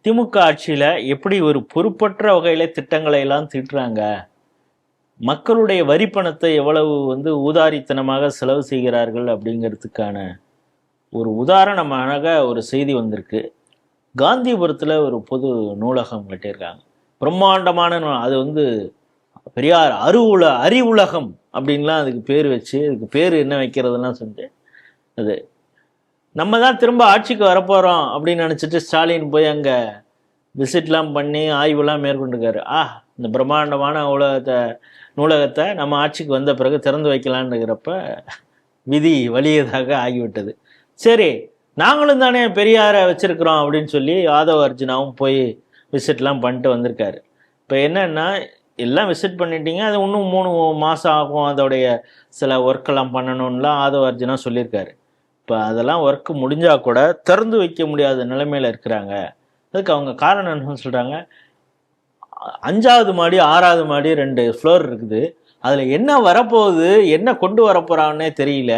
திமுக ஆட்சியில எப்படி ஒரு பொறுப்பற்ற வகையில திட்டங்களை எல்லாம் தீட்டுறாங்க, மக்களுடைய வரி பணத்தை எவ்வளவு ஊதாரித்தனமாக செலவு செய்கிறார்கள் அப்படிங்கிறதுக்கான ஒரு உதாரணமாக ஒரு செய்தி வந்திருக்கு. காந்திபுரத்தில் ஒரு பொது நூலகம் கட்டியிருக்காங்க. பிரம்மாண்டமான அது பெரியார் அறிவுலகம் அப்படின்லாம் அதுக்கு பேர் வச்சு, அதுக்கு பேர் என்ன வைக்கிறதுலாம் சொல்லிட்டு, அது நம்ம தான் திரும்ப ஆட்சிக்கு வரப்போகிறோம் அப்படின்னு நினச்சிட்டு ஸ்டாலின் போய் அங்கே விசிட்லாம் பண்ணி ஆய்வுலாம் மேற்கொண்டுருக்காரு. இந்த பிரம்மாண்டமான நூலகத்தை நம்ம ஆட்சிக்கு வந்த பிறகு திறந்து வைக்கலான்னுங்கிறப்ப விதி வலியதாக ஆகிவிட்டது. சரி, நாங்களும் தானே பெரியாரை வச்சிருக்கிறோம் அப்படின்னு சொல்லி ஆதவ அர்ஜுனாவும் போய் விசிட்லாம் பண்ணிட்டு வந்திருக்காரு. இப்போ என்னன்னா, எல்லாம் விசிட் பண்ணிட்டீங்க, அது இன்னும் 3 மாதம் ஆகும், அதோடைய சில ஒர்க்கெல்லாம் பண்ணணும்லாம் ஆதவ அர்ஜுனா சொல்லியிருக்காரு. இப்போ அதெல்லாம் ஒர்க்கு முடிஞ்சால் கூட திறந்து வைக்க முடியாத நிலைமையில் இருக்கிறாங்க. அதுக்கு அவங்க காரணம் என்னன்னு சொல்கிறாங்க, 5வது மாடி 6வது மாடி 2 ஃப்ளோர் இருக்குது, அதில் என்ன வரப்போகுது, என்ன கொண்டு வரப்போகிறாங்கன்னே தெரியல.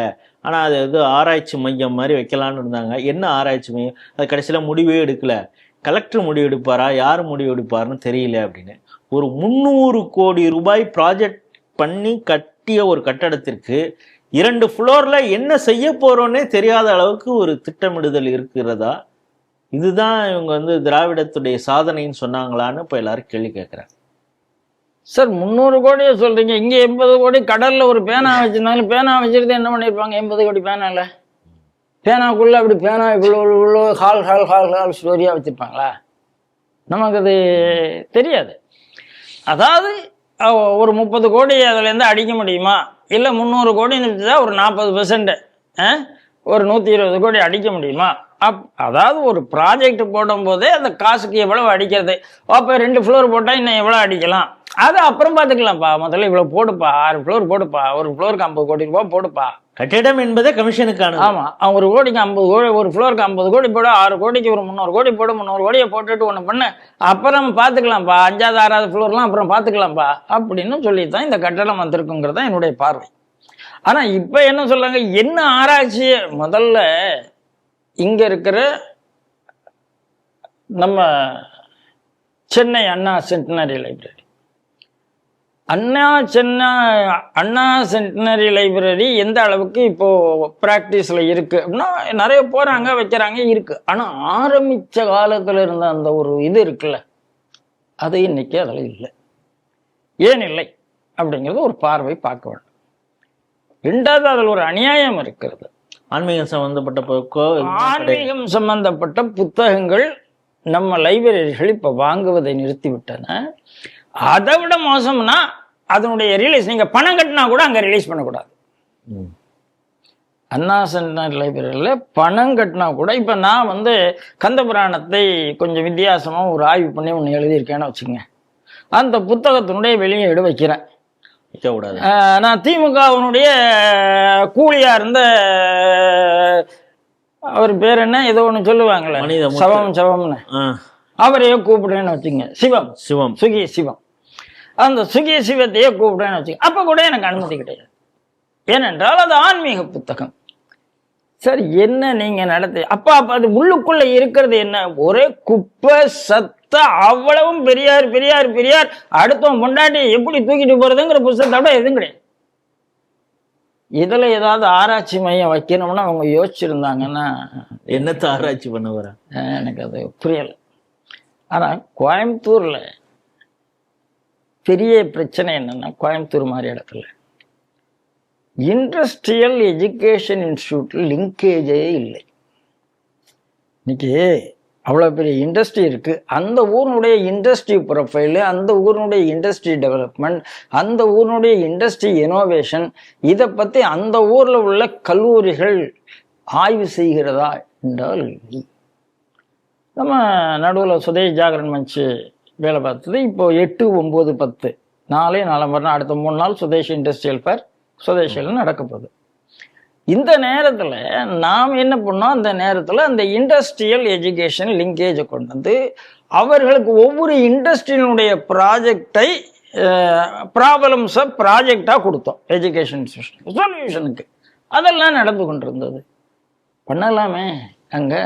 ஆனால் அது ஆராய்ச்சி மையம் மாதிரி வைக்கலான்னு இருந்தாங்க. என்ன ஆராய்ச்சி மையம், அது கடைசியில் முடிவே எடுக்கலை. கலெக்டர் முடிவு எடுப்பாரா, யார் முடிவு எடுப்பாருன்னு தெரியல அப்படின்னு. ஒரு 300 கோடி ரூபாய் ப்ராஜெக்ட் பண்ணி கட்டிய ஒரு கட்டடத்திற்கு 2 ஃப்ளோரில் என்ன செய்ய போகிறோன்னே தெரியாத அளவுக்கு ஒரு திட்டமிடுதல் இருக்கிறதா? இதுதான் இவங்க திராவிடத்துடைய சாதனைன்னு சொன்னாங்களான்னு இப்போ எல்லாரும் கேள்வி கேட்குறாங்க. சார் 300 கோடியை சொல்கிறீங்க, இங்கே 80 கோடி கடலில் ஒரு பேனா வச்சுருந்தாலும் பேனா வச்சுருந்து என்ன பண்ணியிருப்பாங்க? 80 கோடி பேனாவில் பேனாக்குள்ளே அப்படி பேனா இவ்வளோ ஹால் ஸ்டோரியாக வச்சுருப்பாங்களா? நமக்கு அது தெரியாது. அதாவது ஒரு 30 கோடி அதுலேருந்து அடிக்க முடியுமா, இல்லை 300 கோடி இருந்துச்சா ஒரு 40%, ஒரு 120 கோடி அடிக்க முடியுமா? அதாவது ஒரு ப்ராஜெக்ட் போடும் போதே அந்த காசுக்கு எவ்வளவு அடிக்கிறது, அப்போ 2 ஃப்ளோர் போட்டால் இன்னும் எவ்வளோ அடிக்கலாம், அது அப்புறம் பார்த்துக்கலாம்ப்பா. முதல்ல இவ்வளோ போடுப்பா, 6 ஃப்ளோர் போடுப்பா, ஒரு ஃப்ளோருக்கு 50 கோடி ரூபா போடுப்பா. கட்டிடம் என்பதே கமிஷனுக்கான. ஆமாம், ஒரு கோடிக்கு 50 கோடி, ஒரு ஃப்ளோருக்கு 50 கோடி போட, 6 கோடிக்கு ஒரு 300 கோடி போட, 300 கோடியை போட்டுட்டு ஒன்று பண்ணு, அப்புறம் நம்ம பார்த்துக்கலாம்ப்பா, 5வது 6வது ஃப்ளோர்லாம் அப்புறம் பார்த்துக்கலாம்ப்பா அப்படின்னு சொல்லி தான் இந்த கட்டடம் வந்திருக்குங்கிறது தான் என்னுடைய பார்வை. ஆனால் இப்போ என்ன சொல்கிறாங்க, என்ன ஆராய்ச்சி, முதல்ல இங்கே இருக்கிற நம்ம சென்னை அண்ணா சென்டினரி லைப்ரரி, அண்ணா சென்டினரி லைப்ரரி எந்த அளவுக்கு இப்போ ப்ராக்டிஸில் இருக்குது அப்படின்னா, நிறைய போகிறாங்க, வைக்கிறாங்க, இருக்குது. ஆனால் ஆரம்பித்த காலத்தில் இருந்த அந்த ஒரு இது இருக்குல்ல, அது இன்னைக்கு அதில் இல்லை. ஏன் இல்லை அப்படிங்கிறது ஒரு பார்வை பார்க்க வேண்டும். 2வது, அதில் ஒரு அநியாயம் இருக்கிறது. ஆன்மீகம் சம்பந்தப்பட்ட புத்தகங்கள் நம்ம லைப்ரரிகள் இப்போ வாங்குவதை நிறுத்திவிட்டன. அதை விட மோசம்னா அதனுடைய ரிலீஸ், நீங்க பணம் கட்டினா கூட அங்க ரிலீஸ் பண்ணக்கூடாது. அண்ணா சென்டினரி லைப்ரரியில் பணம் கட்டினா கூட, இப்போ நான் கந்தபுராணத்தை கொஞ்சம் வித்தியாசமா ஒரு ஆய்வு பண்ணி ஒன்று எழுதியிருக்கேன்னு வச்சுங்க, அந்த புத்தகத்தினுடைய வெளியீடு வைக்கிறேன். நான் திமுகவினுடைய கூலியா இருந்த அவர் பேர் என்ன, ஏதோ ஒன்று சொல்லுவாங்களே, சவம்னு, அவரையே கூப்பிடுறேன்னு வச்சுங்க, சுகி சிவம், அந்த சுகி சிவத்தையே கூப்பிடுறேன்னு வச்சுங்க, அப்ப கூட எனக்கு அனுமதி கிடையாது. ஏனென்றால் அது ஆன்மீக புத்தகம். சார் என்ன நீங்க நடத்தி, அப்ப அது உள்ளுக்குள்ள இருக்கிறது என்ன, ஒரே குப்பை சத்த, அவ்வளவும் பெரியார் பெரியார் பெரியார், அடுத்தவன் பொண்டாட்டி எப்படி தூக்கிட்டு போறதுங்கிற புத்தகத்தோட எதுவும் கிடையாது. இதுல ஏதாவது ஆராய்ச்சி மையம் வைக்கணும்னா அவங்க யோசிச்சிருந்தாங்கன்னா, என்னத்தை ஆராய்ச்சி பண்ண வர எனக்கு அது புரியல. ஆனா கோயம்புத்தூர்ல பெரிய பிரச்சனை என்னன்னா, கோயம்புத்தூர் மாதிரி இடத்துல இண்டஸ்ட்ரியல் எஜுகேஷன் இன்ஸ்டியூட்ல லிங்கேஜே இல்லை. இன்னைக்கு அவ்வளோ பெரிய இண்டஸ்ட்ரி இருக்கு, அந்த ஊரினுடைய இண்டஸ்ட்ரி ப்ரொஃபைலு, அந்த ஊரினுடைய இண்டஸ்ட்ரி டெவலப்மெண்ட், அந்த ஊரினுடைய இண்டஸ்ட்ரி இனோவேஷன், இதை பற்றி அந்த ஊரில் உள்ள கல்லூரிகள் ஆய்வு செய்கிறதா என்றால், நம்ம நடுவில் சுதேஷ் ஜாகரன் மஞ்சு வேலை பார்த்தது இப்போ 8, 9, 10 நாளே மறுநாள் அடுத்த 3 நாள் சுதேஷ் இண்டஸ்ட்ரியல் ஃபேர் சுதேஷில் நடக்க போகுது. இந்த நேரத்தில் நாம் என்ன பண்ணோம், அந்த நேரத்தில் அந்த இண்டஸ்ட்ரியல் எஜுகேஷன் லிங்கேஜை கொண்டு வந்து அவர்களுக்கு ஒவ்வொரு இண்டஸ்ட்ரியினுடைய ப்ராஜெக்டை ப்ராப்ளம்ஸை ப்ராஜெக்டாக கொடுத்தோம். எஜுகேஷன் சொல்யூஷனுக்கு அதெல்லாம் நடந்து கொண்டிருந்தது. பண்ணலாமே, அங்கே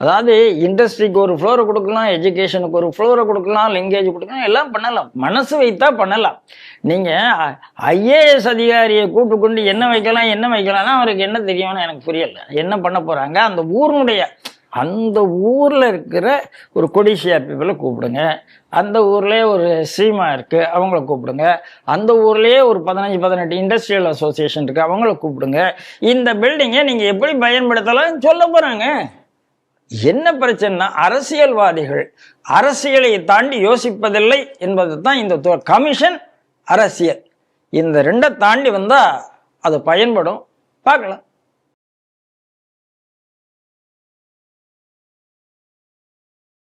அதாவது இண்டஸ்ட்ரிக்கு ஒரு ஃப்ளோரை கொடுக்கலாம், எஜுகேஷனுக்கு ஒரு ஃப்ளோரை கொடுக்கலாம், லிங்கேஜ் கொடுக்கலாம், எல்லாம் பண்ணலாம். மனசு வைத்தா பண்ணலாம். நீங்கள் ஐஏஎஸ் அதிகாரியை கூட்டு கொண்டு என்ன வைக்கலாம்னா அவருக்கு என்ன தெரியும்னு எனக்கு புரியலை. என்ன பண்ண போகிறாங்க? அந்த ஊரில் இருக்கிற ஒரு கொடிசியா பீப்புளை கூப்பிடுங்க, அந்த ஊர்லேயே ஒரு சீமா இருக்குது அவங்கள கூப்பிடுங்க, அந்த ஊர்லேயே ஒரு 15-18 இண்டஸ்ட்ரியல் அசோசியேஷன் இருக்குது அவங்கள கூப்பிடுங்க. இந்த பில்டிங்கை நீங்கள் எப்படி பயன்படுத்தலாம்னு சொல்ல போகிறாங்க. என்ன பிரச்சனைனா அரசியல்வாதிகள் அரசியலை தாண்டி யோசிப்பதில்லை என்பது தான் இந்த கமிஷன். அரசியல் இந்த ரெண்டை தாண்டி வந்தால் அது பயன்படும். பார்க்கலாம்.